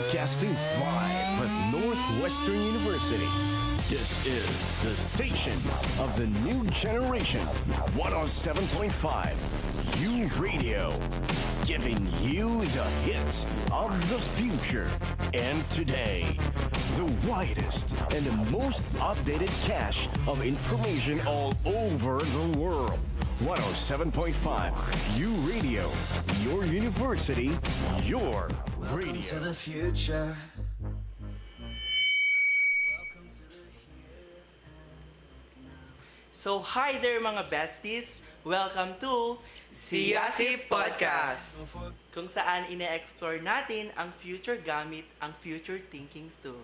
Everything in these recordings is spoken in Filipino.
Broadcasting live at Northwestern University. This is the station of the new generation, 107.5 U Radio, giving you the hits of the future and today. The widest and the most updated cache of information all over the world. 107.5 U Radio, your university, your radio. To the future. So, hi there mga besties! Welcome to Siyasip Podcast! Kung saan ine-explore natin ang future gamit ang future thinkings tool.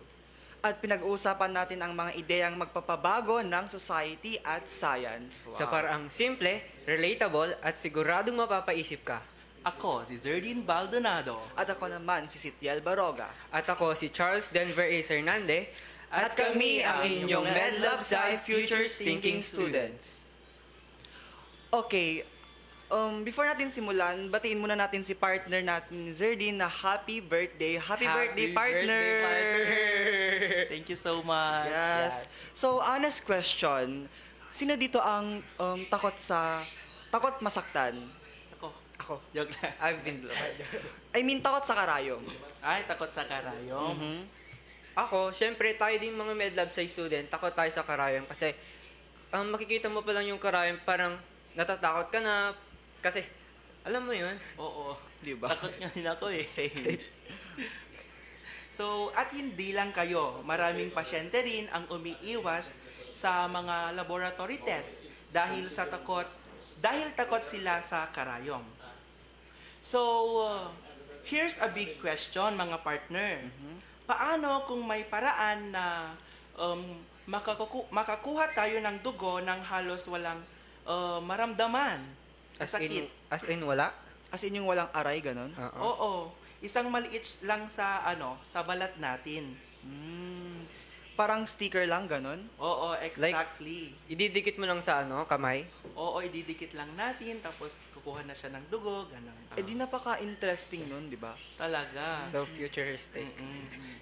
At pinag-uusapan natin ang mga ideyang magpapabago ng society at science. Wow. Sa paraang simple, relatable at siguradong mapapaisip ka. Ako, si Zerdin Baldonado. At ako naman si Sitiel Baroga. At ako si Charles Denver A. Hernande. At kami ang inyong MedLab Sci Future Thinking Students. Okay, before natin simulan, batiin muna natin si partner natin, Zerdin, na happy birthday. Happy birthday, partner! Thank you so much. Yes. So, honest question, sino dito ang takot masaktan? Ako. Joke lang. I've been I mean, takot sa karayom. Ay, takot sa karayom. Ako, syempre tayo din mga MedLab Sci student, takot tayo sa karayom kasi makikita mo pa lang yung karayom, parang natatakot ka na kasi alam mo yun. Oo. Di ba? Takot nga din ako eh. Same. So, at hindi lang kayo, maraming pasyente rin ang umiiwas sa mga laboratory test dahil takot sila sa karayom. So, here's a big question mga partner. Paano kung may paraan na makakuha tayo ng dugo ng halos walang maramdaman? Sakit. As in wala? As in yung walang aray, ganun? Oo. Isang maliit lang sa balat natin. Parang sticker lang, ganun? Oo, exactly. Ididikit mo lang sa kamay? Oo, ididikit lang natin, tapos kukuha na siya ng dugo, gano'n. Eh di napaka-interesting nun, di ba? Talaga. So futuristic.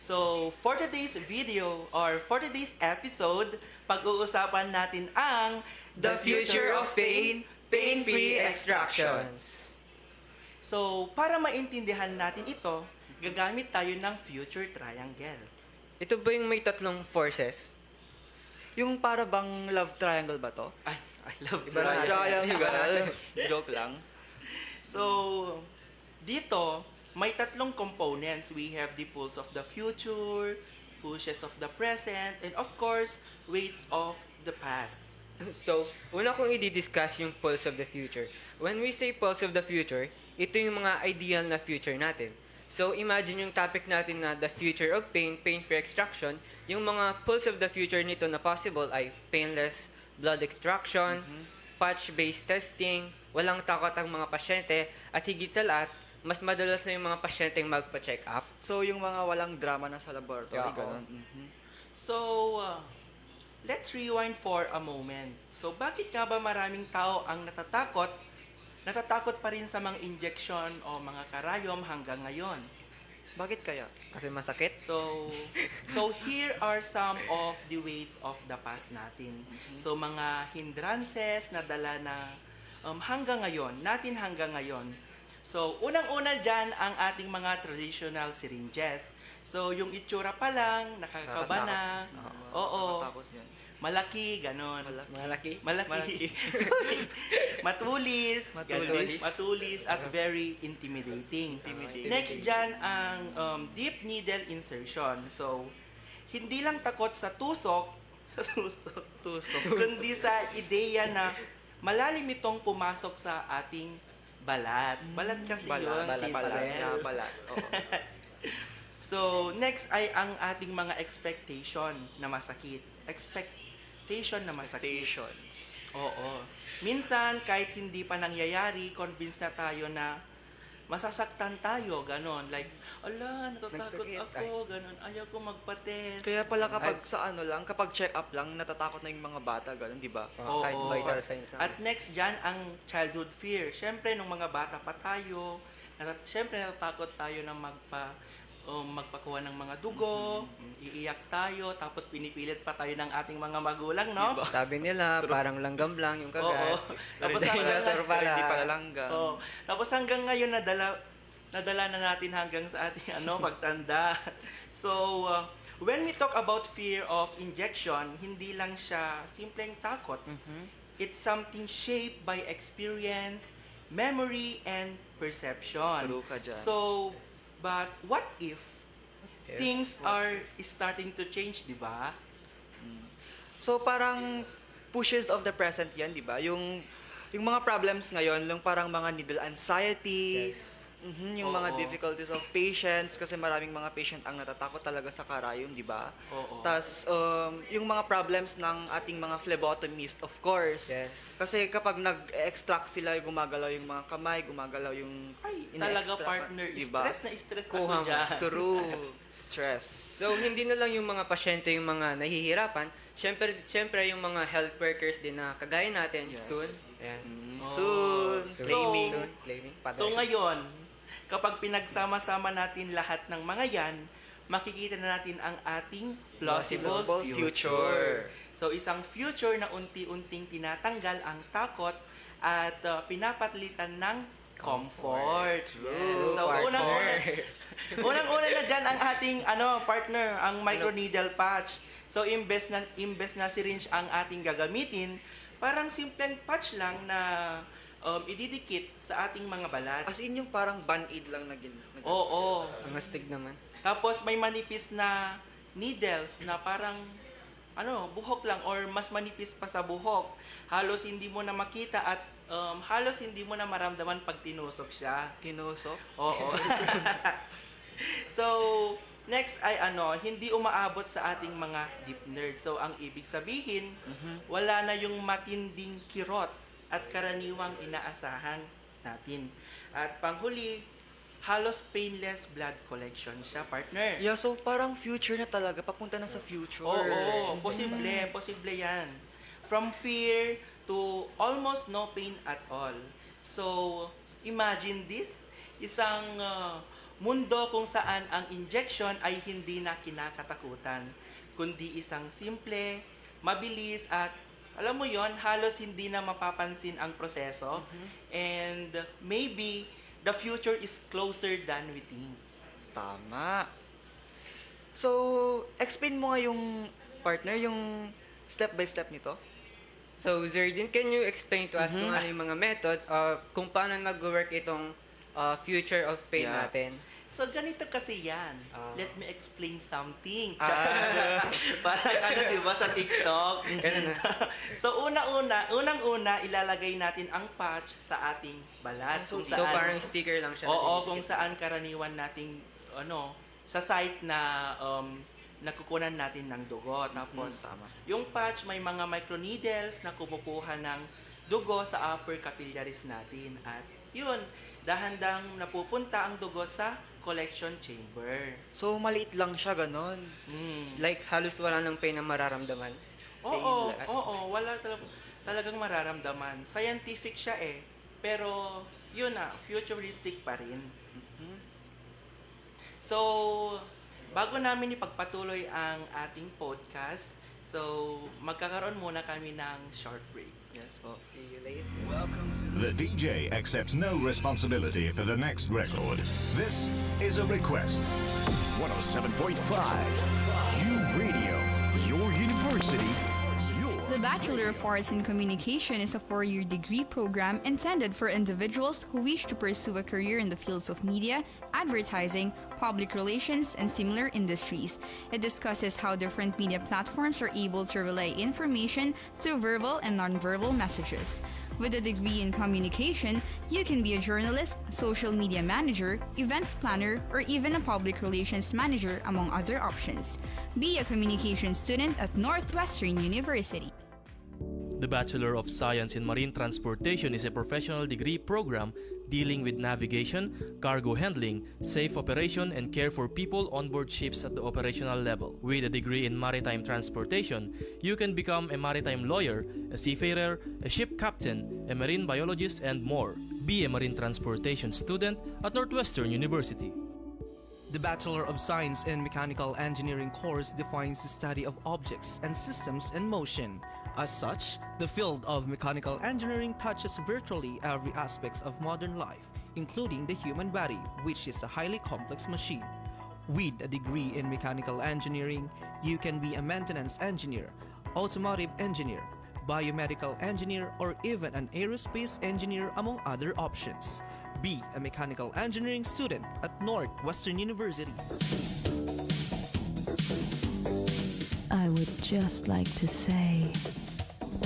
So, for today's video, or for today's episode, pag-uusapan natin ang The future of pain, pain-free extractions. So, para maintindihan natin ito, gagamit tayo ng future triangle. Ito ba yung may tatlong forces? Yung para bang love triangle ba to? Ay, love Iba na triangle. Triangle. Joke lang. So, dito, may tatlong components. We have the pulse of the future, pushes of the present, and of course, weights of the past. So, una kong i-discuss yung pulse of the future. When we say pulse of the future, ito yung mga ideal na future natin. So, imagine yung topic natin na the future of pain, pain-free extraction. Yung mga pulse of the future nito na possible ay painless blood extraction, patch-based testing, walang takot ang mga pasyente, at higit sa lahat, mas madalas na yung mga pasyenteng magpa-check up. So, yung mga walang drama na sa laboratory, Yeah, ganun. So, let's rewind for a moment. So, bakit nga ba maraming tao ang natatakot pa rin sa mga injection o mga karayom hanggang ngayon? Bakit kaya? Kasi masakit. So here are some of the weights of the past natin. So, mga hindrances na dala na hanggang ngayon. So, unang-una dyan ang ating mga traditional syringes. So, yung itsura pa lang, nakakaba na. Oo. Nakatakot yun. Malaki, ganon. Malaki. Matulis, Matulis. matulis at very intimidating. Next dyan ang deep needle insertion. So, hindi lang takot sa tusok, kundi sa ideya na malalim itong pumasok sa ating balat. Balat kasi yun. Balat. Oo. So, next ay ang ating mga expectation na masakit. Expectations. Oo. Minsan, kahit hindi pa nangyayari, convinced na tayo na masasaktan tayo, ganon. Like, natatakot Nagsakit, ako, ganon. Ayaw ko magpa-test. Kaya pala kapag kapag check up lang, natatakot na yung mga bata, ganun, di ba? Kahit vital signs na. At next dyan, ang childhood fear. Siyempre, nung mga bata pa tayo, siyempre natatakot tayo na magpakuha ng mga dugo, iiyak tayo, tapos pinipilit pa tayo ng ating mga magulang, no? Sabi nila, parang langgam lang yung kagat. Oo. Pero Tapos dinosaur Pero hindi pala. pala langga. Oo. Tapos hanggang ngayon nadala na natin hanggang sa ating pagtanda. So, when we talk about fear of injection, hindi lang siya simpleng takot. It's something shaped by experience, memory, and perception. True ka dyan. So, but what if If things are starting to change, di ba? So parang pushes of the present yan, di ba? Yung mga problems ngayon, yung parang mga needle anxiety, yung mga Oo. difficulties of patients, kasi maraming mga patient ang natatakot talaga sa karayom, di ba? Oo. Tas yung mga problems ng ating mga phlebotomist, of course. Yes. Kasi kapag nag-extract sila, gumagalaw yung mga kamay, gumagalaw yung Ay, ina-extract, talaga partner, diba? stress Kuha ako mo. dyan. True. Stress. So, hindi na lang yung mga pasyente yung mga nahihirapan. Siyempre yung mga health workers din na kagaya natin, Yes. soon. Ayan. Soon. So, Claiming. Soon, claiming. So ngayon, kapag pinagsama-sama natin lahat ng mga yan, makikita na natin ang ating plausible Plausible future. future. So isang future na unti-unting tinatanggal ang takot at pinapatlitan ng comfort. True, So partner. unang-una na dyan ang ating partner, ang microneedle patch. So imbes na syringe ang ating gagamitin, parang simpleng patch lang na ididikit sa ating mga balat. As in yung parang band-aid lang na Oo. Ang astig naman. Tapos may manipis na needles na parang buhok lang or mas manipis pa sa buhok. Halos hindi mo na makita at halos hindi mo na maramdaman pag tinusok siya. Tinusok. Oo. So, next ay hindi umaabot sa ating mga deep nerves. So, ang ibig sabihin, wala na yung matinding kirot at karaniwang inaasahan natin. At panghuli, halos painless blood collection siya, partner. Yeah, so parang future na talaga. Papunta na sa future. Oo, posible yan. From fear to almost no pain at all. So, imagine this, isang mundo kung saan ang injection ay hindi na kinakatakutan, kundi isang simple, mabilis at alam mo yon, halos hindi na mapapansin ang proseso. And maybe the future is closer than we think. Tama. So, explain mo nga yung partner, yung step by step nito. So, Zerdin, can you explain to us kung ano yung mga method kung paano nag-work itong future of pain Yeah. natin? So, ganito kasi yan. Ah. Let me explain something. Parang diba, sa TikTok. Ganun na. So, unang-una, ilalagay natin ang patch sa ating balat. So, parang sticker lang siya. Oo, kung saan karaniwan nating, sa site na nakukunan natin ng dugo. Tapos, tama. yung patch may mga microneedles na kumukuha ng dugo sa upper capillaries natin. At yun, dahan-dahang napupunta ang dugo sa collection chamber. So, maliit lang siya, ganon. Like, halos wala ng pain na mararamdaman. Oo, Painless. wala talagang mararamdaman. Scientific siya pero yun futuristic pa rin. So, bago namin ipagpatuloy ang ating podcast, so magkakaroon muna kami ng short break. Yes po. See you later. The DJ accepts no responsibility for the next record. This is a request. 107.5 U Radio, your university, your The Bachelor of Arts in Communication is a 4-year degree program intended for individuals who wish to pursue a career in the fields of media, advertising, public relations, and similar industries. It discusses how different media platforms are able to relay information through verbal and nonverbal messages. With a degree in communication, you can be a journalist, social media manager, events planner, or even a public relations manager, among other options. Be a communication student at Northwestern University. The Bachelor of Science in Marine Transportation is a professional degree program dealing with navigation, cargo handling, safe operation, and care for people on board ships at the operational level. With a degree in maritime transportation, you can become a maritime lawyer, a seafarer, a ship captain, a marine biologist, and more. Be a marine transportation student at Northwestern University. The Bachelor of Science in Mechanical Engineering course defines the study of objects and systems in motion. As such, the field of mechanical engineering touches virtually every aspect of modern life, including the human body, which is a highly complex machine. With a degree in mechanical engineering, you can be a maintenance engineer, automotive engineer, biomedical engineer, or even an aerospace engineer, among other options. Be a mechanical engineering student at Northwestern University. I would just like to say,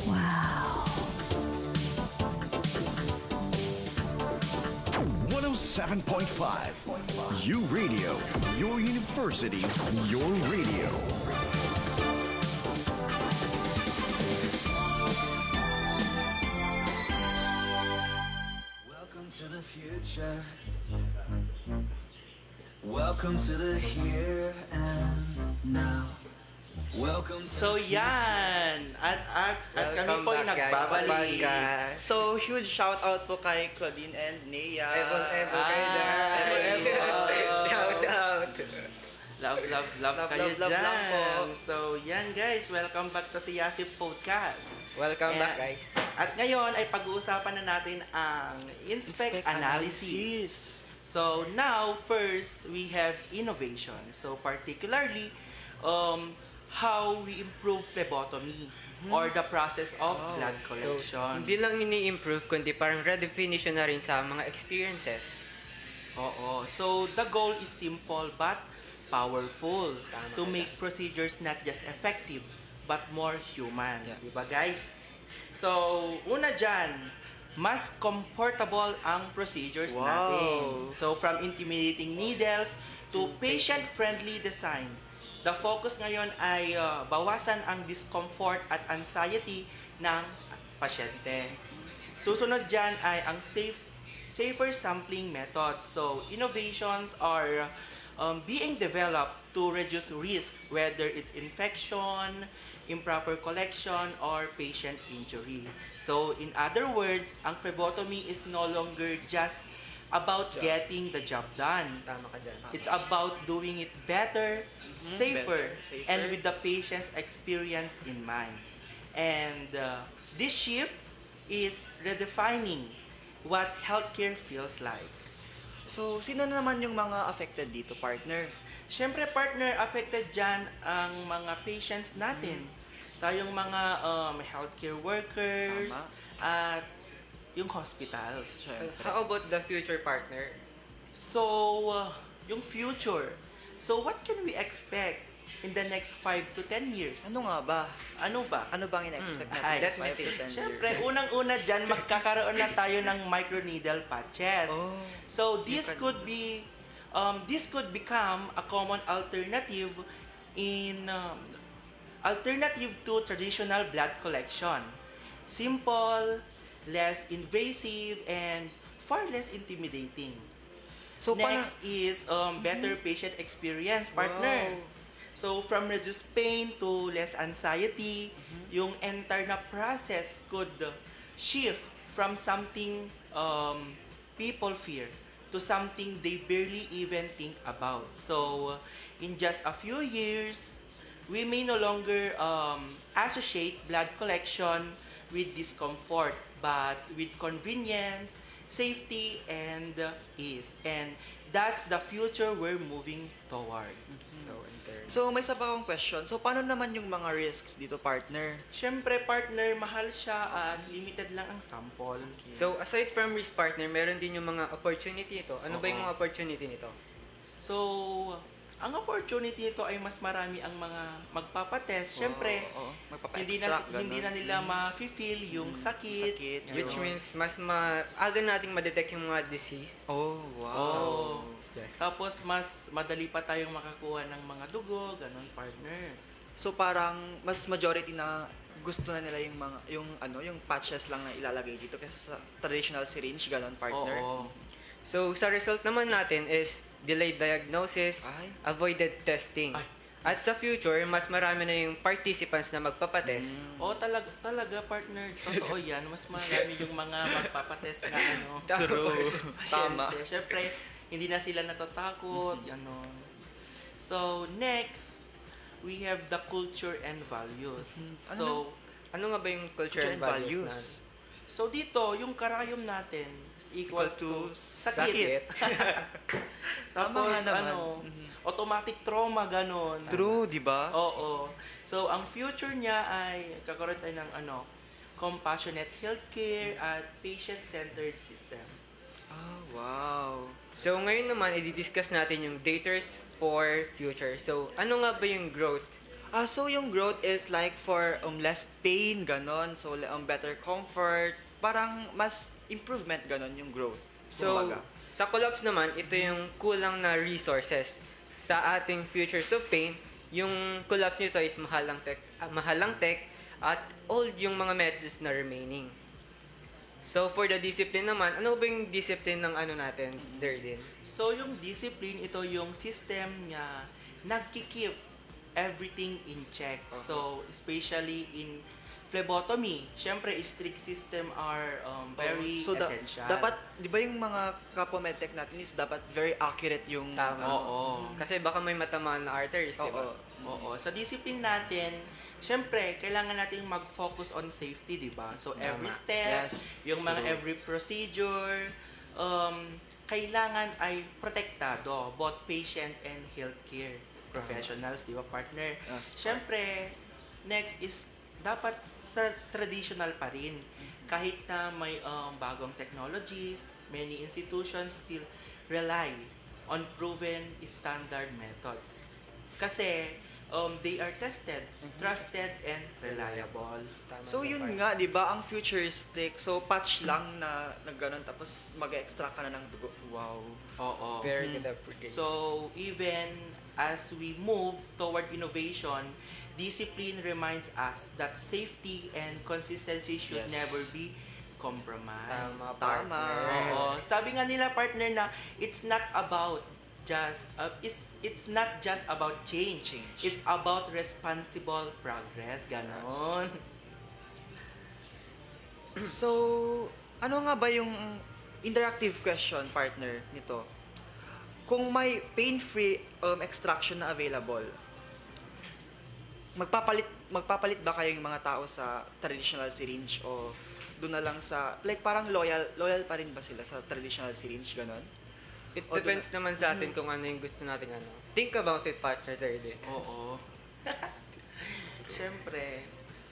wow. 107.5. U Radio. Your university, your radio. Welcome to the future. Welcome to the here and now. Welcome to So yan, at kami po nagbabalik. So, huge shout out po kay Claudine and Nea. Evo kayo dyan. Shout out. Love kayo love lang dyan. po. So yan guys, welcome back sa Siyasip Podcast. Welcome And- back, guys. At ngayon ay pag-uusapan na natin ang Inspect Analysis. So now, first, we have innovation. So particularly, how we improve phlebotomy or the process of blood So, collection. hindi lang ini-improve, kundi parang redefinition na rin sa mga experiences. Oo. So the goal is simple but powerful Tama to ka make procedures not just effective but more human. Diba guys? So, una dyan, mas comfortable ang procedures natin. So, from intimidating needles to patient-friendly design. The focus ngayon ay bawasan ang discomfort at anxiety ng pasyente. Susunod dyan ay ang safer sampling methods. So, innovations are being developed to reduce risk, whether it's infection, improper collection, or patient injury. So, in other words, ang phlebotomy is no longer just about getting the job done. Tama ka dyan. It's about doing it better, safer, and with the patient's experience in mind. And this shift is redefining what healthcare feels like. So, sino naman yung mga affected dito, partner? Siyempre, partner, affected dyan ang mga patients natin. Tayong mga healthcare workers, Tama. at yung hospitals. How about the future partner? So, yung future. So, what can we expect in the next 5 to 10 years? Ano nga ba? Ano ba? Ano bang in-expect natin Ay, sa 5 to 10 years? Siyempre, unang-una dyan, magkakaroon na tayo ng microneedle patches. Oh, So, this could become a common alternative to traditional blood collection. Simple, less invasive, and far less intimidating. So, Next is better patient experience, partner. Wow. So, from reduced pain to less anxiety, yung entire na process could shift from something people fear to something they barely even think about. So, in just a few years, we may no longer associate blood collection with discomfort, but with convenience, safety, and ease. And that's the future we're moving toward. So, may isa pa akong question. So, paano naman yung mga risks dito, partner? Siyempre, partner, mahal siya at limited lang ang sample. So, aside from risk partner, meron din yung mga opportunity nito. Ano ba yung mga opportunity nito? So, ang opportunity nito ay mas marami ang mga magpapatest. Siyempre, Oo, hindi na nila ma-feel yung sakit. Which means, mas aga nating ma-detect yung mga disease. Oh, wow. Oh. Yes. Tapos, mas madali pa tayong makakuha ng mga dugo, ganun, partner. So, parang mas majority na gusto na nila yung patches lang na ilalagay dito kaysa sa traditional syringe, ganon, partner. Oo. So, sa result naman natin is delayed diagnosis, Ay. avoided testing. Ay. At sa future, mas marami na yung participants na magpapatest. Oo, talaga, partner. Totoo yan. Mas marami yung mga magpapatest na True. pasyente. Tama. Siyempre, hindi na sila natatakot, ganon. So, next, we have the culture and values. So, Ano nga ba yung culture and values? so dito, yung karayom natin is equal to sakit. Tama Tapos, nga naman. automatic trauma, ganon. True, di ba? Oo. So, ang future niya ay kakaroon tayo ng compassionate healthcare at patient-centered system. Ah, wow. So ngayon naman, i-discuss natin yung daters for future. So ano nga ba yung growth? So yung growth is like for less pain, ganon. So better comfort. Parang mas improvement, ganon yung growth. So Kumbaga. sa collapse naman, ito yung kulang na resources. Sa ating futures of pain, yung collapse nito is mahalang tech at old yung mga methods na remaining. So for the discipline naman, ano ba yung discipline ng natin, Zerdin? So, yung discipline, ito yung system niya nagki-keep everything in check. So, especially in phlebotomy, syempre, strict system are very So essential. dapat, di ba yung mga kapwa medtech natin is dapat very accurate yung... Tama. Oo. Kasi baka may matamaan na arteries, di ba? Oo. Sa discipline natin, syempre, kailangan nating mag-focus on safety, di ba? So, every step, Yes. yung mga True. every procedure, kailangan ay protektado, both patient and healthcare professionals, di ba, partner? Yes, Syempre, next is, dapat sa traditional pa rin. Kahit na may bagong technologies, many institutions still rely on proven standard methods. Kasi, they are tested, trusted, and reliable. Tama So ba, yun Par? nga, 'di ba, ang futuristic. So patch lang na nagganon tapos mag-extract ka na ng dugo. Wow. Oo. Very good upgrade. So, even as we move toward innovation, discipline reminds us that safety and consistency should Yes. never be compromised. Tama, Tama. partner. Oo. Sabi nga nila, partner, na it's not about just it's not just about change. It's about responsible progress. Ganon. So, ano nga ba yung interactive question, partner, nito? Kung may pain-free extraction na available, magpapalit ba kayo yung mga tao sa traditional syringe o doon na lang sa, like parang loyal pa rin ba sila sa traditional syringe, ganon? It depends naman sa atin kung ano yung gusto natin Think about it, partner, Zerdin. Oo. Siyempre,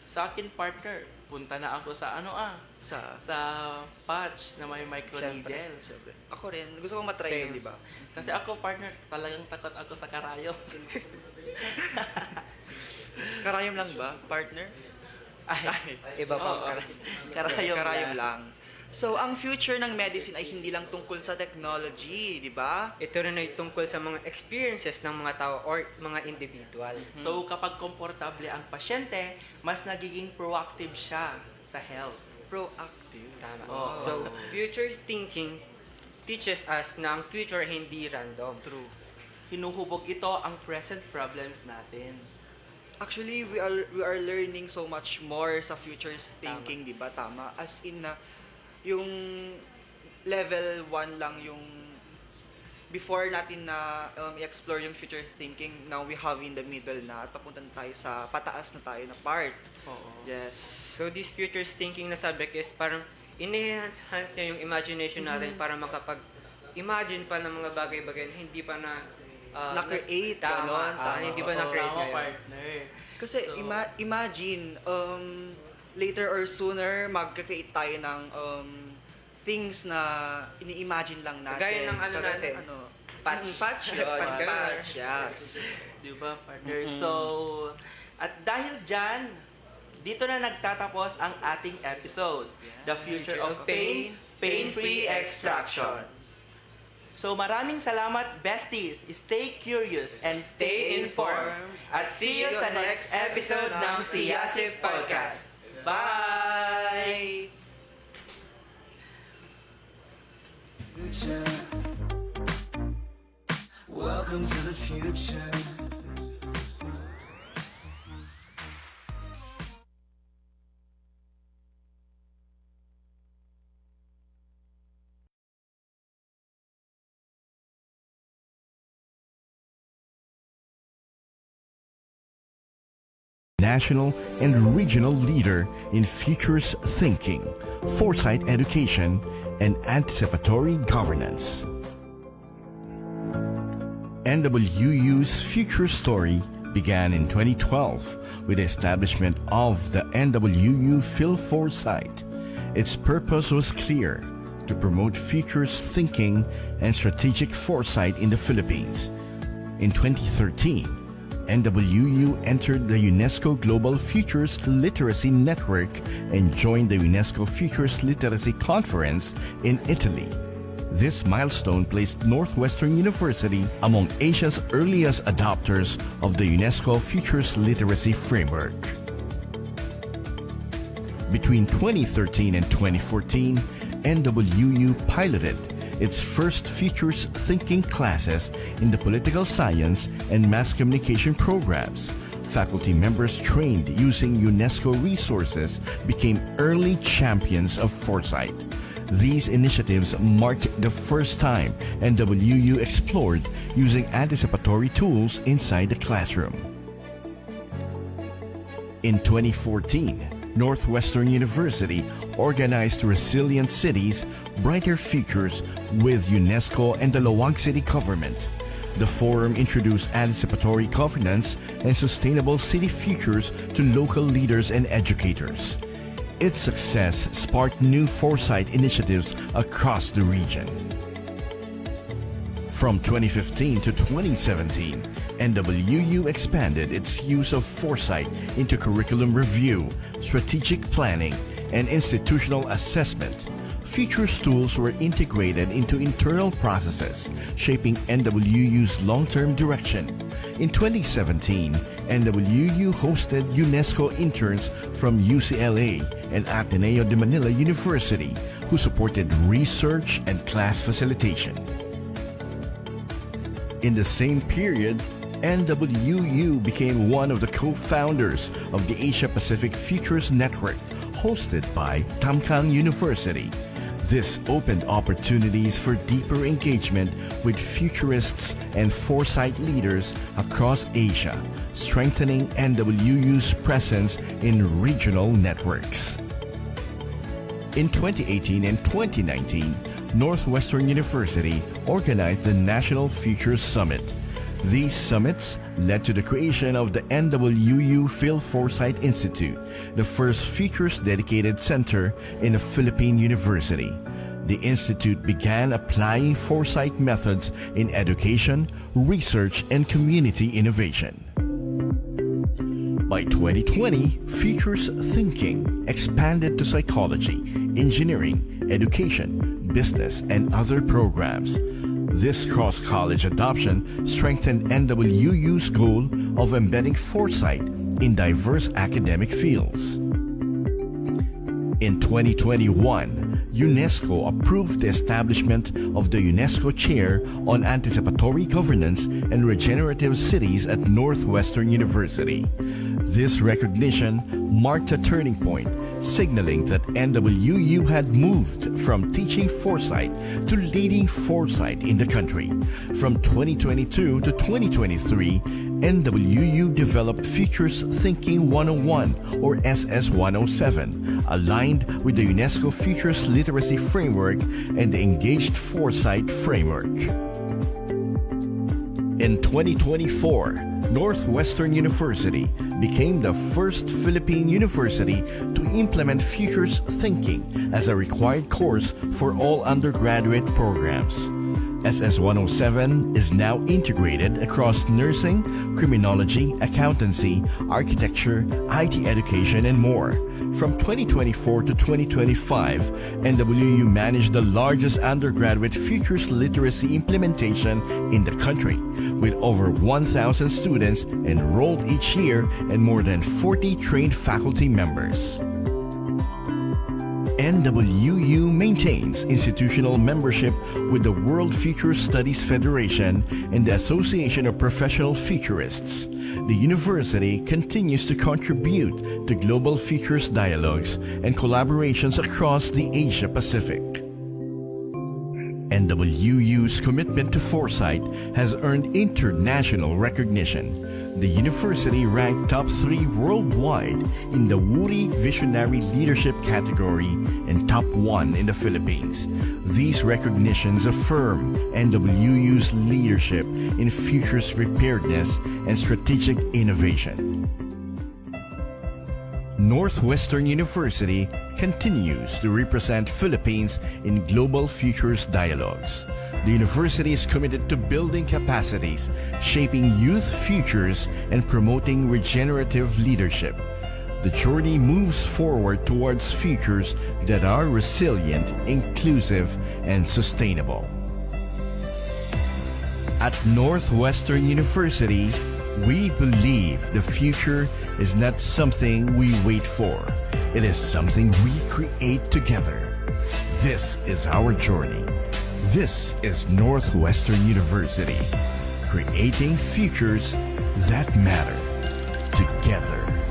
sa akin, partner, punta na ako sa sa patch na may microneedle. Siyempre. Ako rin, gusto kong matry yun, Same. di ba? Kasi ako, partner, talagang takot ako sa karayom. Karayom lang ba, partner? Ay, Iba pa. oo. Karayom, Karayom lang. So, ang future ng medicine ay hindi lang tungkol sa technology, di ba? Ito rin ay tungkol sa mga experiences ng mga tao or mga individual. So, kapag komportable ang pasyente, mas nagiging proactive siya sa health. Proactive. Tama. Oo. So, future thinking teaches us na ang future hindi random. True. Hinuhubog ito ang present problems natin. Actually, we are learning so much more sa futures thinking, di ba? Tama. As in na yung level 1 lang yung before natin na i-explore yung future thinking, now we have in the middle na at papunta na tayo sa pataas na tayo na part. Oo. Yes. So, this futures thinking na subject is parang in-enhance niya yung imagination natin para makapag-imagine pa ng mga bagay-bagay na hindi pa na Na-create, tama, ganon. hindi pa Oo, na-create Tama, ngayon. partner. Kasi So, imagine, later or sooner, mag-create tayo ng things na ini-imagine lang natin. Kagaya ng ano natin, patch. Patch yun. Patch. Patch, yes. Di ba, partner? So, at dahil dyan, dito na nagtatapos ang ating episode, The Future of Pain, Pain-Free Extraction. So maraming salamat, besties. Stay curious and stay informed. At see you sa next episode ng Siyasip Podcast. Bye! Future. Welcome to the future. national and regional leader in futures thinking, foresight education, and anticipatory governance. NWU's future story began in 2012 with the establishment of the NWU Phil Foresight. Its purpose was clear: to promote futures thinking and strategic foresight in the Philippines. In 2013, NWU entered the UNESCO Global Futures Literacy Network and joined the UNESCO Futures Literacy Conference in Italy. This milestone placed Northwestern University among Asia's earliest adopters of the UNESCO Futures Literacy Framework. Between 2013 and 2014, NWU piloted its first futures thinking classes in the political science and mass communication programs. Faculty members trained using UNESCO resources became early champions of foresight. These initiatives marked the first time NWU explored using anticipatory tools inside the classroom. In 2014, Northwestern University organized Resilient Cities, Brighter Futures with UNESCO and the Lawag City government. The forum introduced anticipatory governance and sustainable city futures to local leaders and educators. Its success sparked new foresight initiatives across the region. From 2015 to 2017, NWU expanded its use of foresight into curriculum review, strategic planning, and institutional assessment. Futures tools were integrated into internal processes, shaping NWU's long-term direction. In 2017, NWU hosted UNESCO interns from UCLA and Ateneo de Manila University who supported research and class facilitation. In the same period, NWU became one of the co-founders of the Asia-Pacific Futures Network, hosted by Tamkang University. This opened opportunities for deeper engagement with futurists and foresight leaders across Asia, strengthening NWU's presence in regional networks. In 2018 and 2019, Northwestern University organized the National Futures Summit. These summits led to the creation of the NWU Phil Foresight Institute, the first futures-dedicated center in a Philippine university. The institute began applying foresight methods in education, research, and community innovation. By 2020, futures thinking expanded to psychology, engineering, education, business, and other programs. This cross-college adoption strengthened NWU's goal of embedding foresight in diverse academic fields. In 2021, UNESCO approved the establishment of the UNESCO Chair on Anticipatory Governance and Regenerative Cities at Northwestern University. This recognition marked a turning point, signaling that NWU had moved from teaching foresight to leading foresight in the country. From 2022 to 2023, NWU developed Futures Thinking 101 or SS107, aligned with the UNESCO Futures Literacy Framework and the Engaged Foresight Framework. In 2024, Northwestern University became the first Philippine university to implement futures thinking as a required course for all undergraduate programs. SS107 is now integrated across nursing, criminology, accountancy, architecture, IT education, and more. From 2024 to 2025, NWU managed the largest undergraduate futures literacy implementation in the country, with over 1,000 students enrolled each year and more than 40 trained faculty members. NWU maintains institutional membership with the World Future Studies Federation and the Association of Professional Futurists. The university continues to contribute to global futures dialogues and collaborations across the Asia Pacific. NWU's commitment to foresight has earned international recognition. The university ranked top 3 worldwide in the Woody Visionary Leadership category and top 1 in the Philippines. These recognitions affirm NWU's leadership in futures preparedness and strategic innovation. Northwestern University continues to represent Philippines in global futures dialogues. The university is committed to building capacities, shaping youth futures, and promoting regenerative leadership. The journey moves forward towards futures that are resilient, inclusive, and sustainable. At Northwestern University, we believe the future is not something we wait for. It is something we create together. This is our journey. This is Northwestern University, creating futures that matter together.